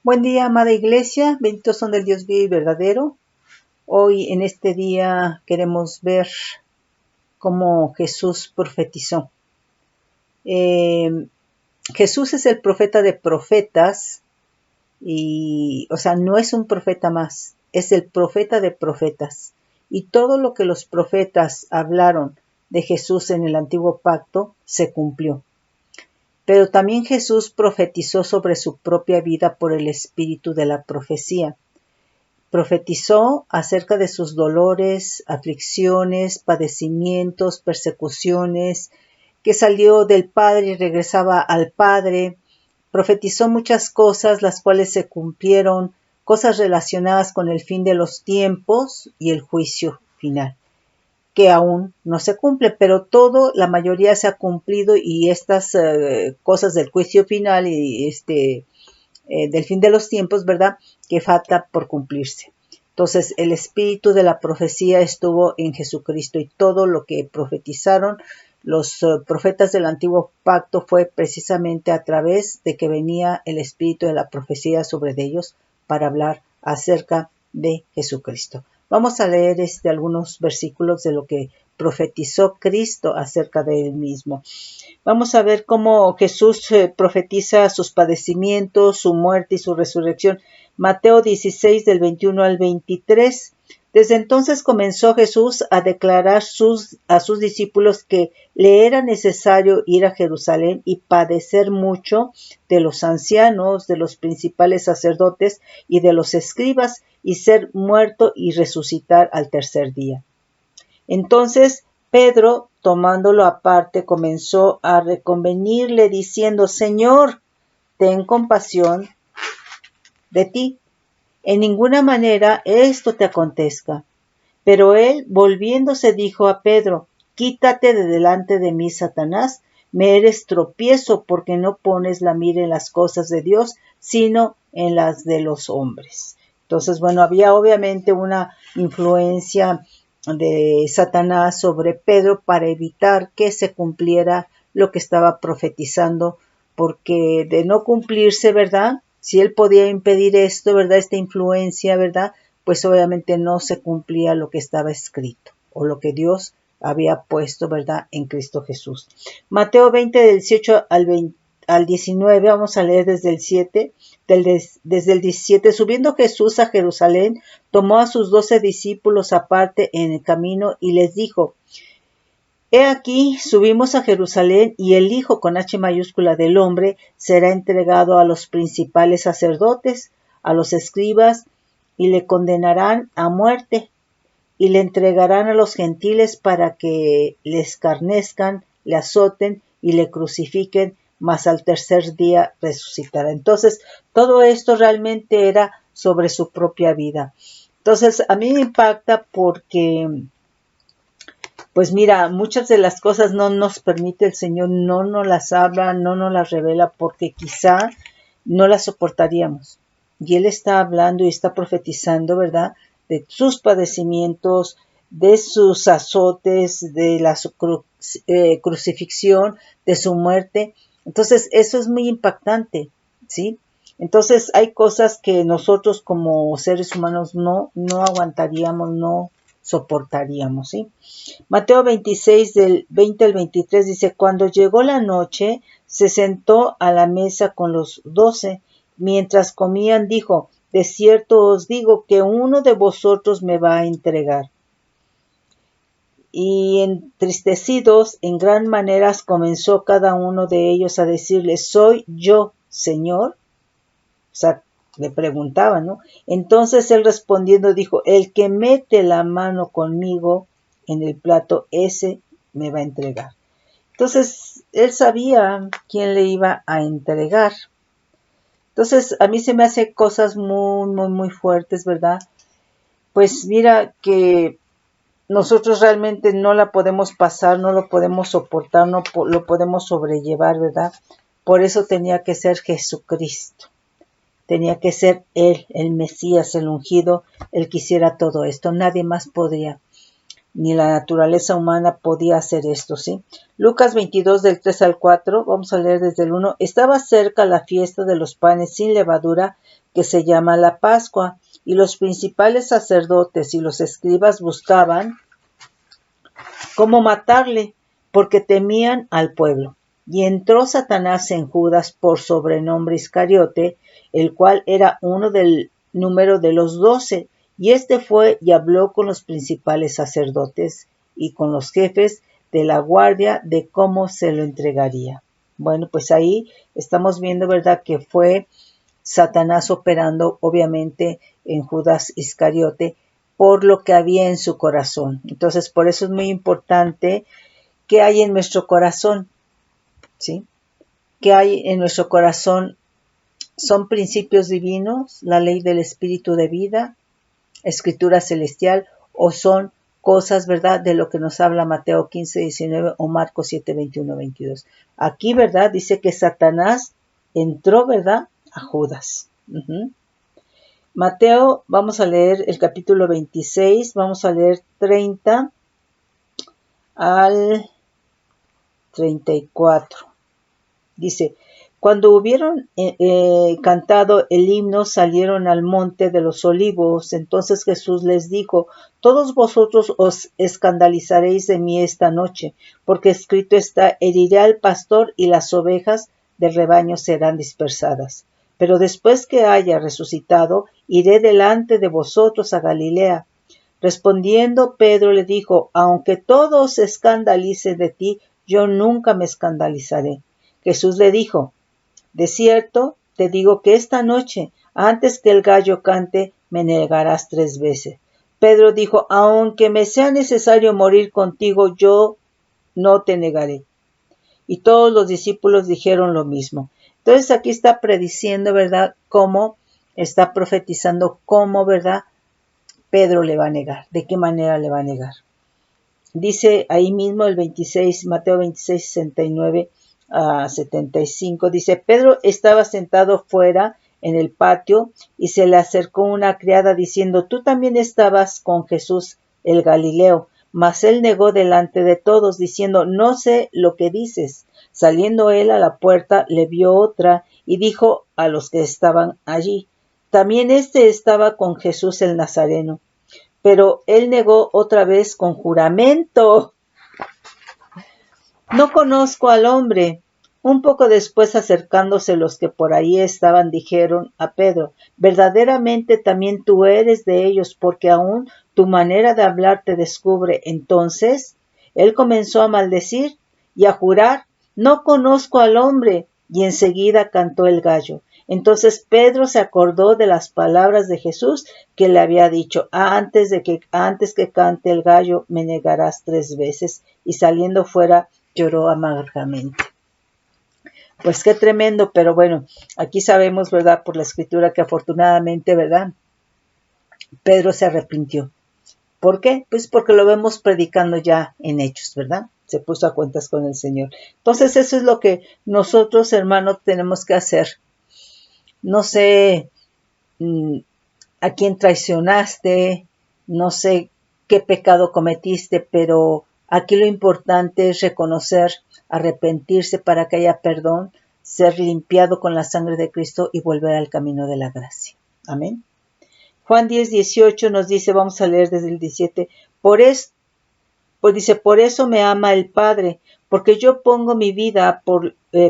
Buen día, amada iglesia, benditos son del Dios vivo y verdadero. Hoy en este día queremos ver cómo Jesús profetizó. Jesús es el profeta de profetas no es un profeta más, es el profeta de profetas. Y todo lo que los profetas hablaron de Jesús en el antiguo pacto se cumplió. Pero también Jesús profetizó sobre su propia vida por el espíritu de la profecía. Profetizó acerca de sus dolores, aflicciones, padecimientos, persecuciones, que salió del Padre y regresaba al Padre. Profetizó muchas cosas, las cuales se cumplieron, cosas relacionadas con el fin de los tiempos y el juicio final, que aún no se cumple, pero la mayoría se ha cumplido, y estas cosas del juicio final y del fin de los tiempos, ¿verdad?, que falta por cumplirse. Entonces, el espíritu de la profecía estuvo en Jesucristo, y todo lo que profetizaron los profetas del antiguo pacto fue precisamente a través de que venía el espíritu de la profecía sobre ellos para hablar acerca de Jesucristo. Vamos a leer algunos versículos de lo que profetizó Cristo acerca de él mismo. Vamos a ver cómo Jesús profetiza sus padecimientos, su muerte y su resurrección. Mateo 16, del 21 al 23. Desde entonces comenzó Jesús a declarar a sus discípulos que le era necesario ir a Jerusalén y padecer mucho de los ancianos, de los principales sacerdotes y de los escribas, y ser muerto y resucitar al tercer día. Entonces Pedro, tomándolo aparte, comenzó a reconvenirle diciendo: Señor, ten compasión de ti. En ninguna manera esto te acontezca. Pero él, volviéndose, dijo a Pedro: Quítate de delante de mí, Satanás, me eres tropiezo, porque no pones la mira en las cosas de Dios, sino en las de los hombres. Entonces, había obviamente una influencia de Satanás sobre Pedro para evitar que se cumpliera lo que estaba profetizando, porque de no cumplirse, ¿verdad?, si él podía impedir esto, ¿verdad?, esta influencia, ¿verdad?, pues obviamente no se cumplía lo que estaba escrito o lo que Dios había puesto, ¿verdad?, en Cristo Jesús. Mateo 20, del 18 al 19, vamos a leer desde el 7, desde el 17. Subiendo Jesús a Jerusalén, tomó a sus 12 discípulos aparte en el camino y les dijo: He aquí, subimos a Jerusalén, y el Hijo, con H mayúscula, del hombre, será entregado a los principales sacerdotes, a los escribas, y le condenarán a muerte, y le entregarán a los gentiles para que le escarnezcan, le azoten y le crucifiquen, mas al tercer día resucitará. Entonces, todo esto realmente era sobre su propia vida. Entonces, a mí me impacta porque, pues mira, muchas de las cosas no nos permite el Señor, no nos las habla, no nos las revela, porque quizá no las soportaríamos. Y Él está hablando y está profetizando, ¿verdad?, de sus padecimientos, de sus azotes, de la crucifixión, de su muerte. Entonces, eso es muy impactante, ¿sí? Entonces, hay cosas que nosotros como seres humanos no aguantaríamos, no soportaríamos, ¿sí? Mateo 26, del 20 al 23 dice: Cuando llegó la noche, se sentó a la mesa con los 12. Mientras comían, dijo: De cierto os digo que uno de vosotros me va a entregar. Y entristecidos en gran manera comenzó cada uno de ellos a decirle: ¿Soy yo, Señor? O sea, le preguntaban, ¿no? Entonces él respondiendo dijo: El que mete la mano conmigo en el plato, ese me va a entregar. Entonces, él sabía quién le iba a entregar. Entonces, a mí se me hace cosas muy, muy, muy fuertes, ¿verdad? Pues mira que nosotros realmente no la podemos pasar, no lo podemos soportar, no lo podemos sobrellevar, ¿verdad? Por eso tenía que ser Jesucristo. Tenía que ser Él, el Mesías, el ungido, el que hiciera todo esto. Nadie más podría. ni la naturaleza humana podía hacer esto, ¿sí? Lucas 22 del 3 al 4, vamos a leer desde el 1. Estaba cerca la fiesta de los panes sin levadura, que se llama la Pascua, y los principales sacerdotes y los escribas buscaban cómo matarle, porque temían al pueblo. Y entró Satanás en Judas, por sobrenombre Iscariote, el cual era uno del número de los 12, y éste fue y habló con los principales sacerdotes y con los jefes de la guardia de cómo se lo entregaría. Bueno, pues ahí estamos viendo, ¿verdad?, que fue Satanás operando, obviamente, en Judas Iscariote, por lo que había en su corazón. Entonces, por eso es muy importante qué hay en nuestro corazón, ¿sí? ¿Qué hay en nuestro corazón? ¿Son principios divinos, la ley del espíritu de vida, escritura celestial, o son cosas, ¿verdad?, de lo que nos habla Mateo 15, 19 o Marcos 7, 21, 22. Aquí, ¿verdad?, dice que Satanás entró, ¿verdad?, a Judas. Mateo, vamos a leer el capítulo 26, vamos a leer 30 al 34. Dice, cuando hubieron cantado el himno, salieron al monte de los olivos. Entonces Jesús les dijo, todos vosotros os escandalizaréis de mí esta noche, porque escrito está, heriré al pastor y las ovejas del rebaño serán dispersadas. Pero después que haya resucitado, iré delante de vosotros a Galilea. Respondiendo Pedro le dijo, aunque todos se escandalicen de ti, yo nunca me escandalizaré. Jesús le dijo, de cierto te digo que esta noche, antes que el gallo cante, me negarás 3 veces. Pedro dijo, aunque me sea necesario morir contigo, yo no te negaré. Y todos los discípulos dijeron lo mismo. Entonces aquí está prediciendo, ¿verdad?, cómo está profetizando, cómo, ¿verdad?, Pedro le va a negar, de qué manera le va a negar. Dice ahí mismo el 26, Mateo 26, 69 a 75, dice, Pedro estaba sentado fuera en el patio y se le acercó una criada diciendo, tú también estabas con Jesús el Galileo. Mas él negó delante de todos, diciendo, no sé lo que dices. Saliendo él a la puerta, le vio otra y dijo a los que estaban allí, también éste estaba con Jesús el Nazareno. Pero él negó otra vez con juramento, no conozco al hombre. Un poco después, acercándose los que por ahí estaban, dijeron a Pedro, verdaderamente también tú eres de ellos, porque aún tu manera de hablar te descubre. Entonces él comenzó a maldecir y a jurar, no conozco al hombre, y enseguida cantó el gallo. Entonces Pedro se acordó de las palabras de Jesús que le había dicho, antes que cante el gallo me negarás 3 veces, y saliendo fuera lloró amargamente. Pues qué tremendo, pero bueno, aquí sabemos, ¿verdad?, por la escritura que afortunadamente, ¿verdad?, Pedro se arrepintió. ¿Por qué? Pues porque lo vemos predicando ya en Hechos, ¿verdad? Se puso a cuentas con el Señor. Entonces eso es lo que nosotros, hermanos, tenemos que hacer. No sé a quién traicionaste, no sé qué pecado cometiste, pero aquí lo importante es reconocer, arrepentirse para que haya perdón, ser limpiado con la sangre de Cristo y volver al camino de la gracia. Amén. Juan 10, 18 nos dice, vamos a leer desde el 17, por eso me ama el Padre, porque yo pongo mi vida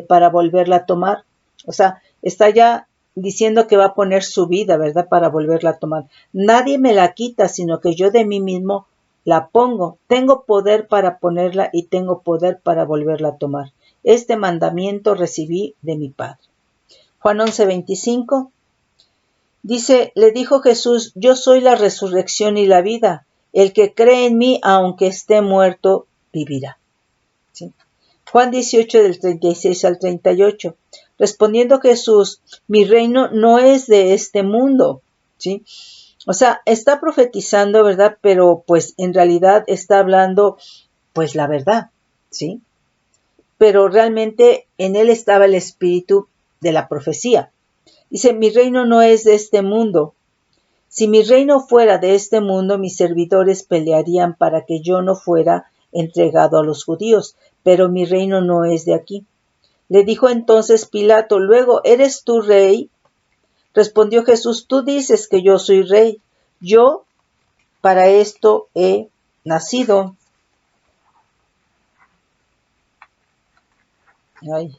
para volverla a tomar. O sea, está ya diciendo que va a poner su vida, ¿verdad?, para volverla a tomar. Nadie me la quita, sino que yo de mí mismo la pongo. Tengo poder para ponerla y tengo poder para volverla a tomar. Este mandamiento recibí de mi Padre. Juan 11, 25 dice, le dijo Jesús, yo soy la resurrección y la vida. El que cree en mí, aunque esté muerto, vivirá. ¿Sí? Juan 18 del 36 al 38. Respondiendo Jesús, mi reino no es de este mundo. ¿Sí? O sea, está profetizando, ¿verdad? Pero pues en realidad está hablando pues la verdad. ¿Sí? Pero realmente en él estaba el espíritu de la profecía. Dice, mi reino no es de este mundo. Si mi reino fuera de este mundo, mis servidores pelearían para que yo no fuera entregado a los judíos, pero mi reino no es de aquí. Le dijo entonces Pilato, luego, ¿eres tú rey? Respondió Jesús, tú dices que yo soy rey. Yo para esto he nacido. Ay,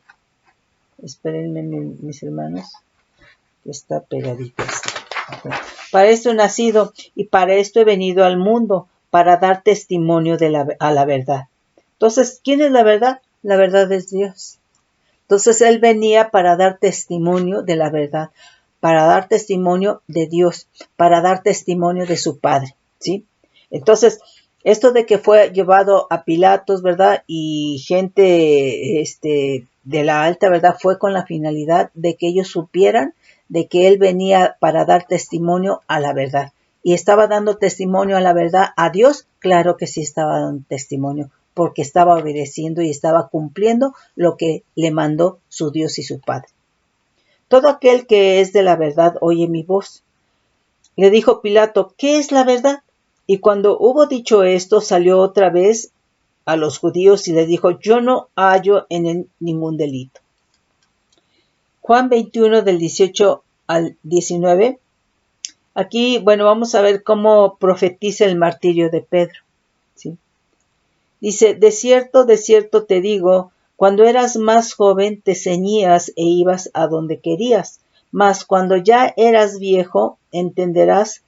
espérenme mis hermanos, que está pegadito esto. Okay. Para esto he nacido y para esto he venido al mundo, para dar testimonio a la verdad. Entonces, ¿quién es la verdad? La verdad es Dios. Entonces, Él venía para dar testimonio de la verdad, para dar testimonio de Dios, para dar testimonio de su Padre, ¿sí? Entonces, esto de que fue llevado a Pilatos, ¿verdad? Y gente de la alta, ¿verdad? Fue con la finalidad de que ellos supieran de que Él venía para dar testimonio a la verdad. ¿Y estaba dando testimonio a la verdad a Dios? Claro que sí estaba dando testimonio, porque estaba obedeciendo y estaba cumpliendo lo que le mandó su Dios y su Padre. Todo aquel que es de la verdad oye mi voz. Le dijo Pilato, ¿qué es la verdad? Y cuando hubo dicho esto, salió otra vez a los judíos y les dijo, yo no hallo en él ningún delito. Juan 21 del 18 al 19. Aquí, bueno, vamos a ver cómo profetiza el martirio de Pedro, ¿sí? Dice, de cierto te digo, cuando eras más joven te ceñías e ibas a donde querías, mas cuando ya eras viejo extenderás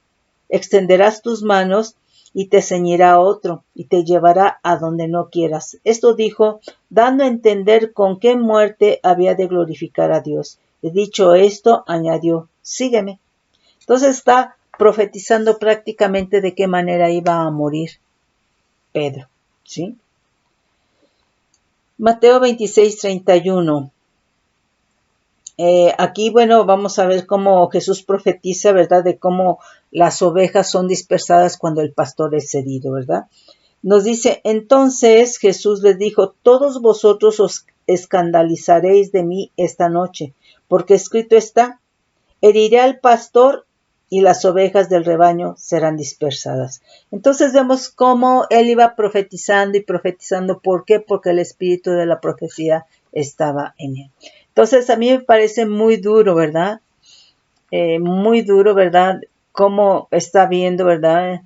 tus manos y te ceñirá otro y te llevará a donde no quieras. Esto dijo, dando a entender con qué muerte había de glorificar a Dios. Y dicho esto, añadió, sígueme. Entonces está profetizando prácticamente de qué manera iba a morir Pedro, ¿sí? Mateo 26:31. Aquí, bueno, vamos a ver cómo Jesús profetiza, ¿verdad? De cómo las ovejas son dispersadas cuando el pastor es herido, ¿verdad? Nos dice, entonces Jesús les dijo, todos vosotros os escandalizaréis de mí esta noche, porque escrito está, heriré al pastor y las ovejas del rebaño serán dispersadas. Entonces vemos cómo él iba profetizando y profetizando. ¿Por qué? Porque el espíritu de la profecía estaba en él. Entonces a mí me parece muy duro, ¿verdad? Muy duro, ¿verdad? Cómo está viendo, ¿verdad?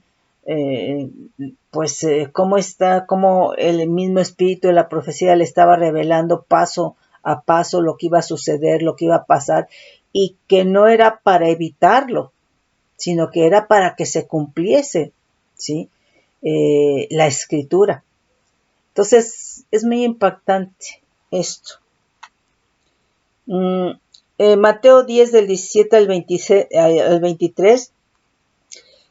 Cómo el mismo espíritu de la profecía le estaba revelando paso a paso lo que iba a suceder, lo que iba a pasar, y que no era para evitarlo, sino que era para que se cumpliese, ¿sí? La escritura. Entonces, es muy impactante esto. Mateo 10 del 17 al 23.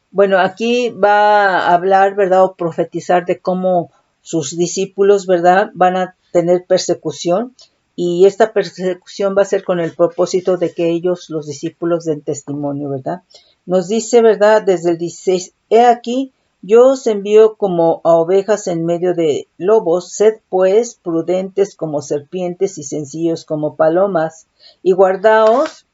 Bueno, aquí va a hablar, ¿verdad? O profetizar de cómo sus discípulos, ¿verdad? Van a tener persecución. Y esta persecución va a ser con el propósito de que ellos, los discípulos, den testimonio, ¿verdad? Nos dice, ¿verdad? Desde el 16, he aquí, yo os envío como a ovejas en medio de lobos, sed pues prudentes como serpientes y sencillos como palomas, y guardaos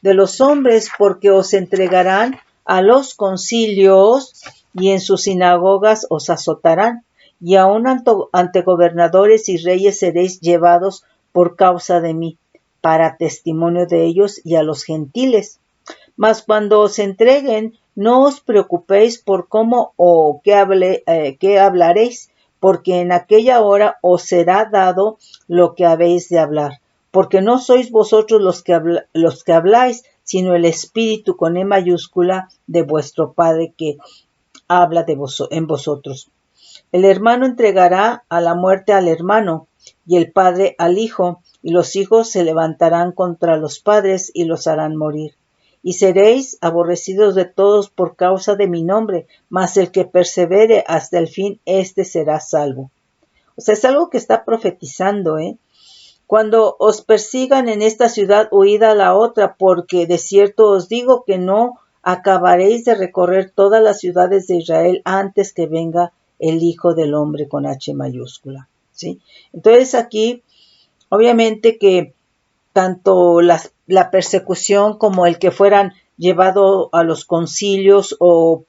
de los hombres, porque os entregarán a los concilios y en sus sinagogas os azotarán, y aun ante gobernadores y reyes seréis llevados por causa de mí, para testimonio de ellos y a los gentiles. Mas cuando os entreguen, no os preocupéis por cómo o qué hablaréis, porque en aquella hora os será dado lo que habéis de hablar. Porque no sois vosotros los que habláis, sino el Espíritu con E mayúscula de vuestro Padre que habla en vosotros. El hermano entregará a la muerte al hermano, y el padre al hijo, y los hijos se levantarán contra los padres y los harán morir. Y seréis aborrecidos de todos por causa de mi nombre, mas el que persevere hasta el fin, éste será salvo. O sea, es algo que está profetizando, Cuando os persigan en esta ciudad, huid a la otra, porque de cierto os digo que no acabaréis de recorrer todas las ciudades de Israel antes que venga el Hijo del Hombre con H mayúscula, ¿sí? Entonces aquí, obviamente que tanto la persecución como el que fueran llevado a los concilios o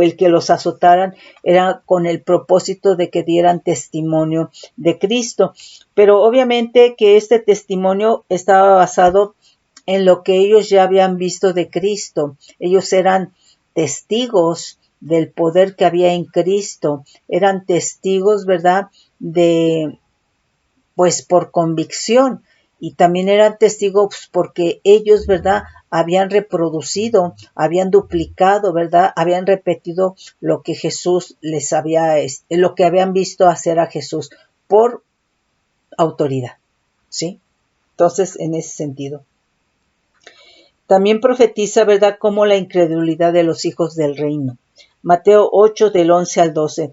el que los azotaran era con el propósito de que dieran testimonio de Cristo. Pero obviamente que este testimonio estaba basado en lo que ellos ya habían visto de Cristo. Ellos eran testigos del poder que había en Cristo. Eran testigos, ¿verdad? Pues por convicción. Y también eran testigos porque ellos, ¿verdad? Habían reproducido, habían duplicado, ¿verdad? Habían repetido lo que Jesús les había, lo que habían visto hacer a Jesús por autoridad, ¿sí? Entonces, en ese sentido. También profetiza, ¿verdad?, como la incredulidad de los hijos del reino. Mateo 8, del 11 al 12.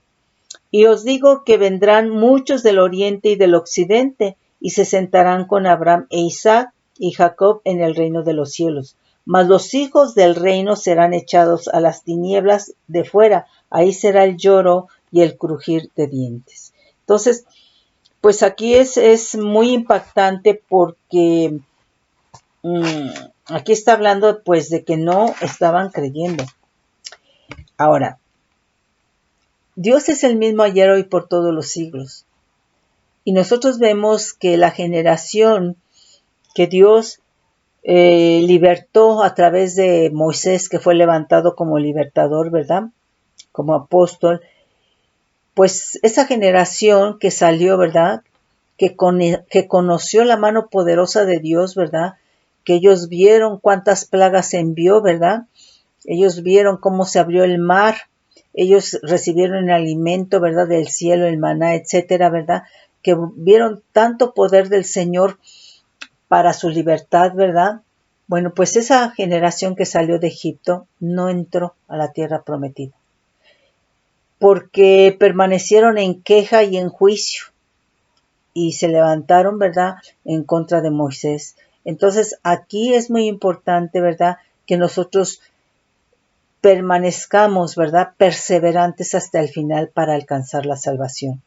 Y os digo que vendrán muchos del oriente y del occidente, y se sentarán con Abraham e Isaac y Jacob en el reino de los cielos. Mas los hijos del reino serán echados a las tinieblas de fuera. Ahí será el lloro y el crujir de dientes. Entonces, pues aquí es muy impactante porque aquí está hablando pues de que no estaban creyendo. Ahora, Dios es el mismo ayer, hoy, por todos los siglos. Y nosotros vemos que la generación que Dios libertó a través de Moisés, que fue levantado como libertador, ¿verdad? Como apóstol, pues esa generación que salió, ¿verdad? Que conoció la mano poderosa de Dios, ¿verdad? Que ellos vieron cuántas plagas envió, ¿verdad? Ellos vieron cómo se abrió el mar, ellos recibieron el alimento, ¿verdad?, del cielo, el maná, etcétera, ¿verdad?, que vieron tanto poder del Señor para su libertad, ¿verdad? Bueno, pues esa generación que salió de Egipto no entró a la tierra prometida, porque permanecieron en queja y en juicio, y se levantaron, ¿verdad?, en contra de Moisés. Entonces, aquí es muy importante, ¿verdad?, que nosotros permanezcamos, ¿verdad?, perseverantes hasta el final para alcanzar la salvación.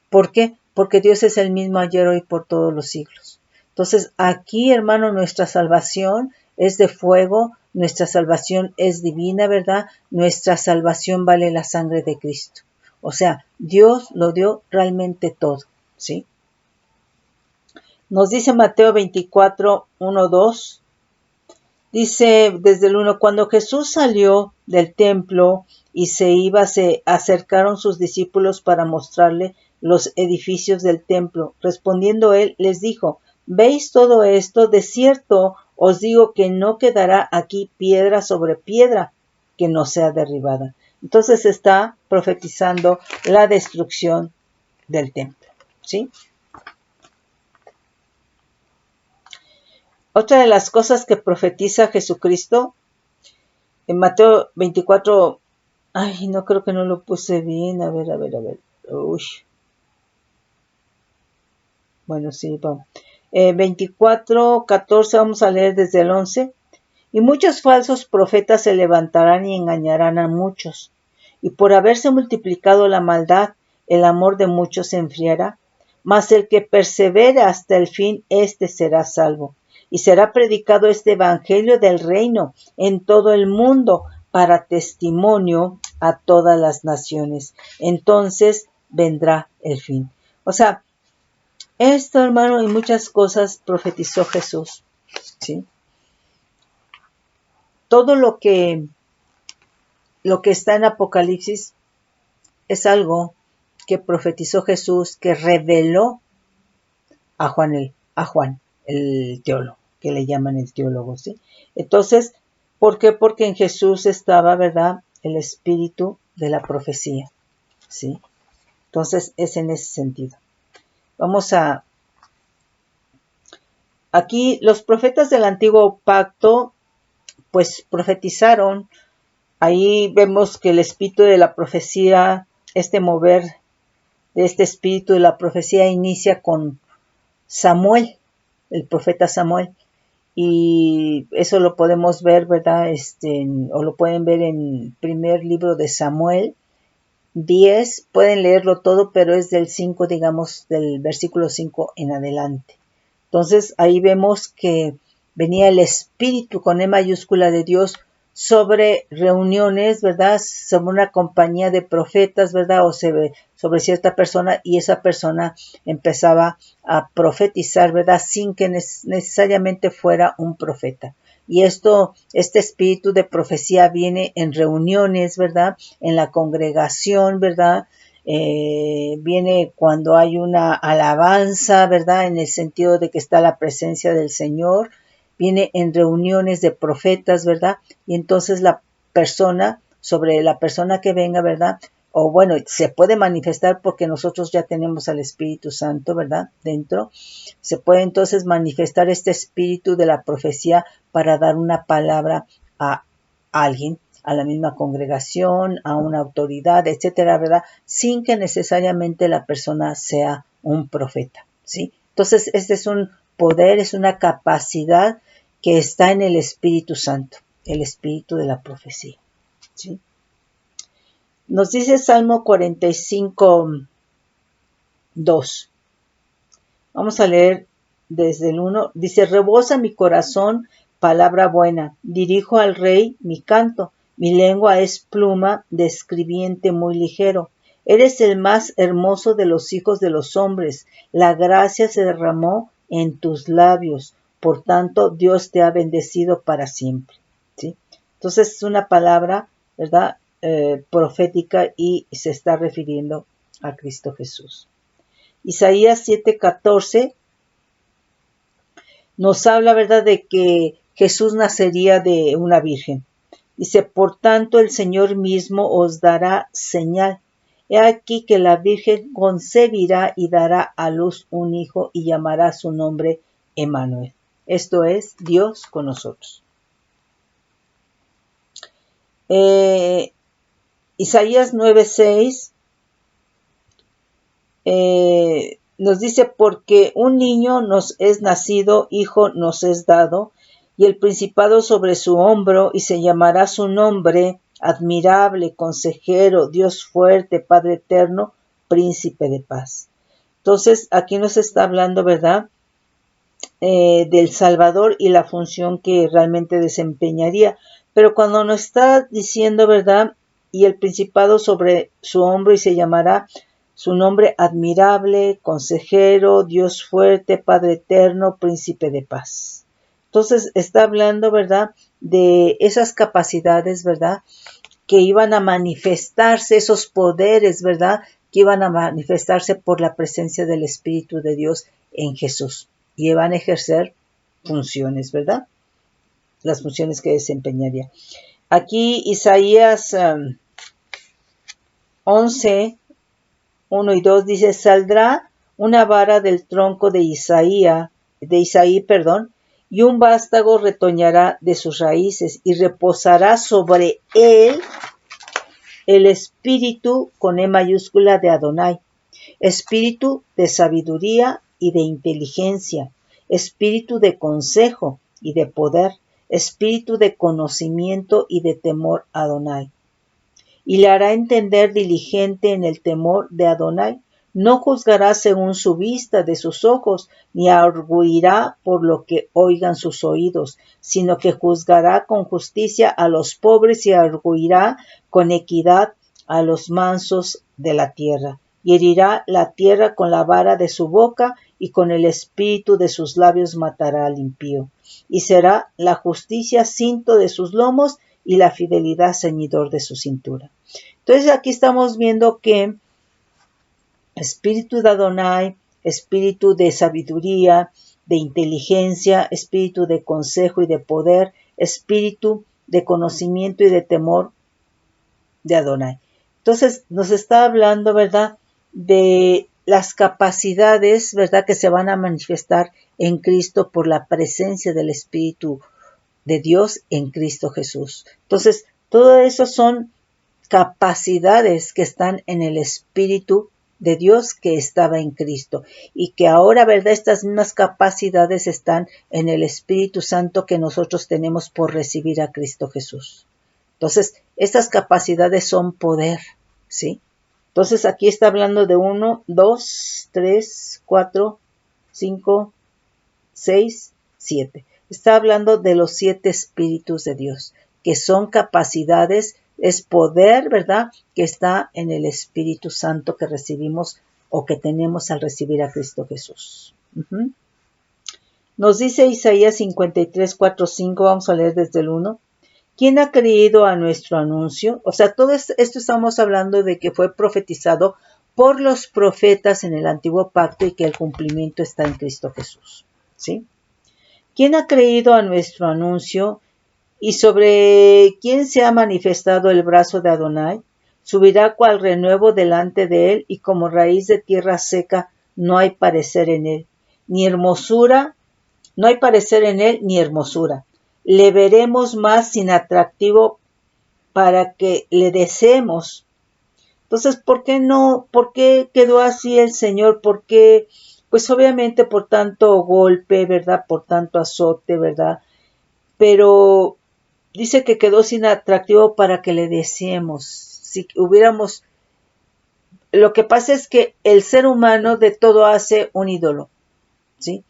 ¿Por qué? Porque Dios es el mismo ayer, hoy, por todos los siglos. Entonces, aquí, hermano, nuestra salvación es de fuego, nuestra salvación es divina, ¿verdad? Nuestra salvación vale la sangre de Cristo. O sea, Dios lo dio realmente todo, ¿sí? Nos dice Mateo 24, 1, 2. Dice desde el 1, cuando Jesús salió del templo y se iba, se acercaron sus discípulos para mostrarle los edificios del templo. Respondiendo él, les dijo, ¿veis todo esto? De cierto os digo que no quedará aquí piedra sobre piedra que no sea derribada. Entonces está profetizando la destrucción del templo, ¿sí? Otra de las cosas que profetiza Jesucristo en Mateo 24, ay, no creo que no lo puse bien, a ver. Uy. Bueno, sí, vamos. 24, 14, vamos a leer desde el 11. Y muchos falsos profetas se levantarán y engañarán a muchos. Y por haberse multiplicado la maldad, el amor de muchos se enfriará. Mas el que persevere hasta el fin, éste será salvo. Y será predicado este evangelio del reino en todo el mundo para testimonio a todas las naciones. Entonces vendrá el fin. O sea, esto, hermano, y muchas cosas profetizó Jesús, ¿sí? Todo lo que está en Apocalipsis es algo que profetizó Jesús, que reveló a Juan el teólogo, que le llaman el teólogo, ¿sí? Entonces, ¿por qué? Porque en Jesús estaba, ¿verdad?, el espíritu de la profecía, ¿sí? Entonces, es en ese sentido. Aquí los profetas del antiguo pacto, pues profetizaron. Ahí vemos que el espíritu de la profecía, este mover de este espíritu de la profecía inicia con Samuel, el profeta Samuel, y eso lo podemos ver, ¿verdad? O lo pueden ver en primer libro de Samuel 10, pueden leerlo todo, pero es del 5, digamos, del versículo 5 en adelante. Entonces ahí vemos que venía el Espíritu con E mayúscula de Dios sobre reuniones, ¿verdad? Sobre una compañía de profetas, ¿verdad? O sobre cierta persona, y esa persona empezaba a profetizar, ¿verdad? Sin que necesariamente fuera un profeta. Y este espíritu de profecía viene en reuniones, ¿verdad? En la congregación, ¿verdad? Viene cuando hay una alabanza, ¿verdad? En el sentido de que está la presencia del Señor. Viene en reuniones de profetas, ¿verdad? Y entonces sobre la persona que venga, ¿verdad? O bueno, se puede manifestar porque nosotros ya tenemos al Espíritu Santo, ¿verdad? Dentro. Se puede entonces manifestar este espíritu de la profecía para dar una palabra a alguien, a la misma congregación, a una autoridad, etcétera, ¿verdad? Sin que necesariamente la persona sea un profeta, ¿sí? Entonces, este es un poder, es una capacidad que está en el Espíritu Santo, el espíritu de la profecía, ¿sí? Nos dice Salmo 45, 2. Vamos a leer desde el 1. Dice, rebosa mi corazón palabra buena, dirijo al rey mi canto, mi lengua es pluma de escribiente muy ligero. Eres el más hermoso de los hijos de los hombres, la gracia se derramó en tus labios, por tanto Dios te ha bendecido para siempre, ¿sí? Entonces es una palabra, ¿verdad? Profética, y se está refiriendo a Cristo Jesús. Isaías 7:14 nos habla, ¿verdad?, de que Jesús nacería de una virgen. Dice, por tanto el Señor mismo os dará señal. He aquí que la virgen concebirá y dará a luz un hijo y llamará su nombre Emmanuel. Esto es Dios con nosotros. Isaías 9:6 nos dice, porque un niño nos es nacido, hijo nos es dado, y el principado sobre su hombro, y se llamará su nombre admirable, consejero, Dios fuerte, Padre eterno, príncipe de paz. Entonces, aquí nos está hablando, ¿verdad?, del Salvador y la función que realmente desempeñaría. Pero cuando nos está diciendo, ¿verdad?, y el principado sobre su hombro, y se llamará su nombre admirable, consejero, Dios fuerte, Padre eterno, príncipe de paz. Entonces está hablando, ¿verdad?, de esas capacidades, ¿verdad?, que iban a manifestarse, esos poderes, ¿verdad?, que iban a manifestarse por la presencia del Espíritu de Dios en Jesús. Y iban a ejercer funciones, ¿verdad?, las funciones que desempeñaría. Aquí Isaías 11, 1 y 2 dice, saldrá una vara del tronco de Isaí, y un vástago retoñará de sus raíces, y reposará sobre él el espíritu con E mayúscula de Adonai, espíritu de sabiduría y de inteligencia, espíritu de consejo y de poder, espíritu de conocimiento y de temor a Adonai. Y le hará entender diligente en el temor de Adonai. No juzgará según su vista de sus ojos, ni arguirá por lo que oigan sus oídos, sino que juzgará con justicia a los pobres y arguirá con equidad a los mansos de la tierra. Y herirá la tierra con la vara de su boca, y con el espíritu de sus labios matará al impío. Y será la justicia cinto de sus lomos, y la fidelidad ceñidor de su cintura. Entonces aquí estamos viendo que espíritu de Adonai, espíritu de sabiduría, de inteligencia, espíritu de consejo y de poder, espíritu de conocimiento y de temor de Adonai. Entonces nos está hablando, ¿verdad?, de las capacidades, ¿verdad?, que se van a manifestar en Cristo por la presencia del Espíritu de Dios en Cristo Jesús. Entonces, todo eso son capacidades que están en el Espíritu de Dios que estaba en Cristo, y que ahora, ¿verdad?, estas mismas capacidades están en el Espíritu Santo que nosotros tenemos por recibir a Cristo Jesús. Entonces, estas capacidades son poder, ¿sí? Entonces, aquí está hablando de 1, 2, 3, 4, 5, 6, 7. Está hablando de los 7 espíritus de Dios, que son capacidades, es poder, ¿verdad?, que está en el Espíritu Santo que recibimos o que tenemos al recibir a Cristo Jesús. Nos dice Isaías 53, 4, 5, vamos a leer desde el 1. ¿Quién ha creído a nuestro anuncio? O sea, todo esto estamos hablando de que fue profetizado por los profetas en el antiguo pacto y que el cumplimiento está en Cristo Jesús. ¿Sí? ¿Quién ha creído a nuestro anuncio? ¿Y sobre quién se ha manifestado el brazo de Adonai? Subirá cual renuevo delante de él, y como raíz de tierra seca no hay parecer en él, ni hermosura, no hay parecer en él ni hermosura. Le veremos más sin atractivo para que le deseemos. Entonces, ¿por qué no? ¿Por qué quedó así el Señor? ¿Por qué? Pues obviamente por tanto golpe, ¿verdad? Por tanto azote, ¿verdad? Pero dice que quedó sin atractivo para que le deseemos. Si hubiéramos... Lo que pasa es que el ser humano de todo hace un ídolo, ¿sí?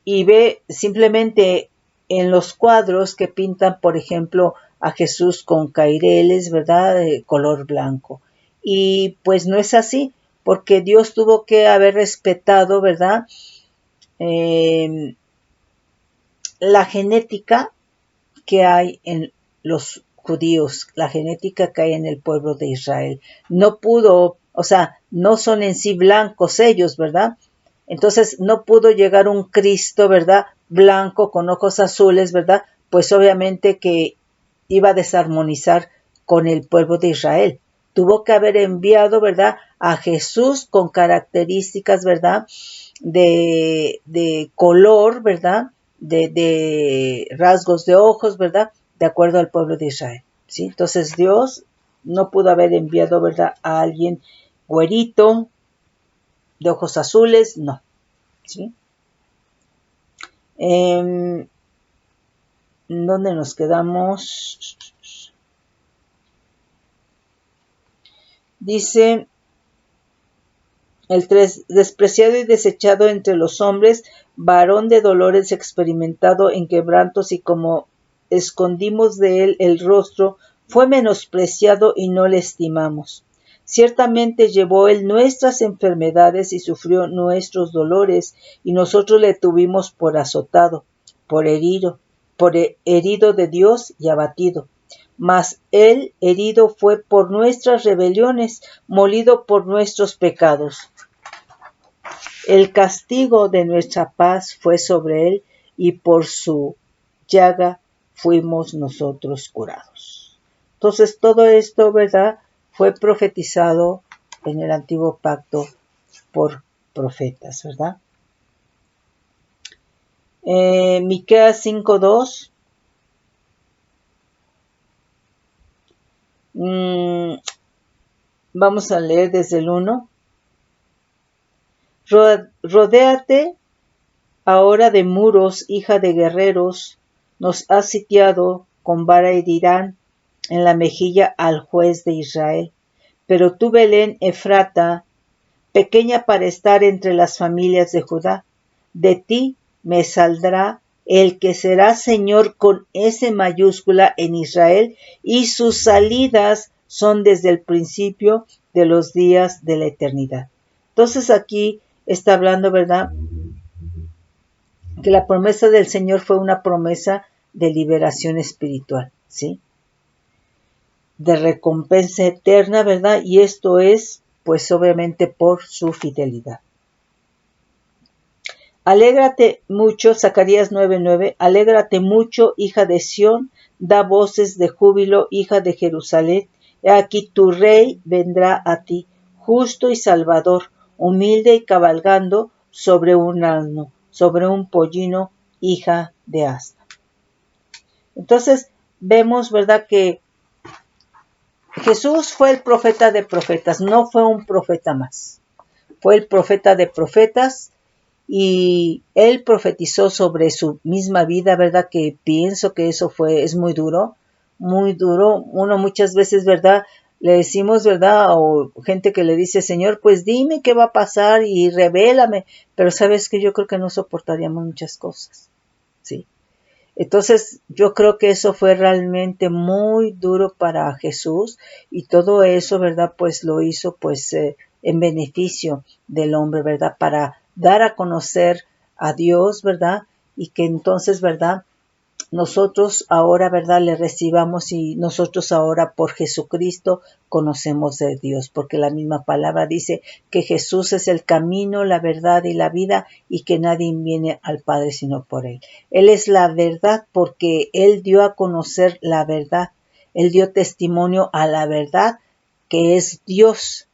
Y ve simplemente en los cuadros que pintan, por ejemplo, a Jesús con caireles, ¿verdad?, de color blanco. Y pues no es así, porque Dios tuvo que haber respetado, ¿verdad?, la genética que hay en los judíos, la genética que hay en el pueblo de Israel. No pudo, o sea, no son en sí blancos ellos, ¿verdad? Entonces no pudo llegar un Cristo, ¿verdad?, blanco con ojos azules, ¿verdad? Pues obviamente que iba a desarmonizar con el pueblo de Israel. Tuvo que haber enviado, ¿verdad?, a Jesús con características, ¿verdad?, de color, ¿verdad?, de rasgos de ojos, ¿verdad?, de acuerdo al pueblo de Israel, ¿sí? Entonces Dios no pudo haber enviado, ¿verdad?, a alguien güerito, de ojos azules, no, ¿sí? ¿Dónde nos quedamos? Dice el 3, despreciado y desechado entre los hombres, varón de dolores, experimentado en quebrantos, y como escondimos de él el rostro, fue menospreciado y no le estimamos. Ciertamente llevó él nuestras enfermedades y sufrió nuestros dolores, y nosotros le tuvimos por azotado, por herido de Dios y abatido. Mas él herido fue por nuestras rebeliones, molido por nuestros pecados. El castigo de nuestra paz fue sobre él, y por su llaga fuimos nosotros curados. Entonces todo esto, ¿verdad?, fue profetizado en el antiguo pacto por profetas, ¿verdad? Miqueas 5:2. Vamos a leer desde el 1. Rodéate ahora de muros, hija de guerreros, nos has sitiado, con vara herirán en la mejilla al juez de Israel. Pero tú, Belén Efrata, pequeña para estar entre las familias de Judá, de ti me saldrá el que será Señor con S mayúscula en Israel, y sus salidas son desde el principio de los días de la eternidad. Entonces aquí está hablando, ¿verdad?, que la promesa del Señor fue una promesa de liberación espiritual, ¿sí?, de recompensa eterna, ¿verdad? Y esto es, pues obviamente, por su fidelidad. Alégrate mucho, Zacarías 9:9, alégrate mucho, hija de Sión, da voces de júbilo, hija de Jerusalén. He aquí tu rey vendrá a ti, justo y salvador, humilde y cabalgando sobre un asno, sobre un pollino, hija de asna. Entonces vemos, ¿verdad?, que Jesús fue el profeta de profetas, no fue un profeta más. Fue el profeta de profetas, y él profetizó sobre su misma vida, ¿verdad?, que pienso que eso es muy duro, muy duro. Uno muchas veces, ¿verdad?, le decimos, ¿verdad?, o gente que le dice, Señor, pues dime qué va a pasar y revélame, pero sabes que yo creo que no soportaríamos muchas cosas, ¿sí? Entonces yo creo que eso fue realmente muy duro para Jesús, y todo eso, ¿verdad? Pues lo hizo pues en beneficio del hombre, ¿verdad? Para dar a conocer a Dios, ¿verdad? Y que entonces, ¿verdad? Nosotros ahora, ¿verdad? Le recibamos, y nosotros ahora por Jesucristo conocemos de Dios, porque la misma palabra dice que Jesús es el camino, la verdad y la vida, y que nadie viene al Padre sino por Él. Él es la verdad porque Él dio a conocer la verdad. Él dio testimonio a la verdad, que es Dios.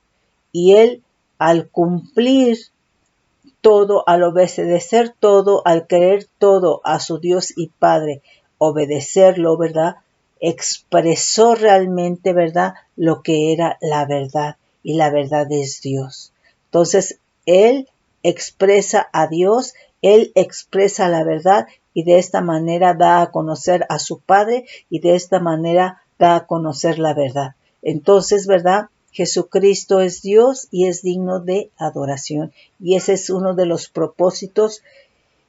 Y Él, al cumplir todo, al obedecer todo, al creer todo a su Dios y Padre, obedecerlo, ¿verdad? Expresó realmente, ¿verdad? Lo que era la verdad, y la verdad es Dios. Entonces, Él expresa a Dios, Él expresa la verdad, y de esta manera da a conocer a su Padre, y de esta manera da a conocer la verdad. Entonces, ¿verdad? Jesucristo es Dios y es digno de adoración. Y ese es uno de los propósitos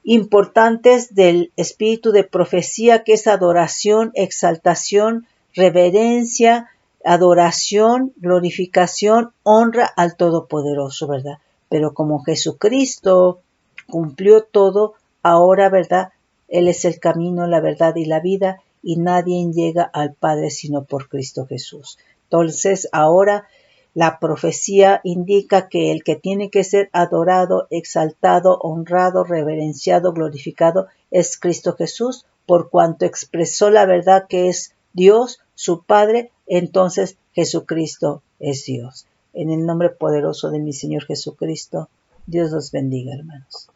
importantes del espíritu de profecía, que es adoración, exaltación, reverencia, adoración, glorificación, honra al Todopoderoso, ¿verdad? Pero como Jesucristo cumplió todo, ahora, ¿verdad? Él es el camino, la verdad y la vida, y nadie llega al Padre sino por Cristo Jesús. Entonces, ahora la profecía indica que el que tiene que ser adorado, exaltado, honrado, reverenciado, glorificado es Cristo Jesús, por cuanto expresó la verdad que es Dios, su Padre. Entonces Jesucristo es Dios. En el nombre poderoso de mi Señor Jesucristo, Dios los bendiga, hermanos.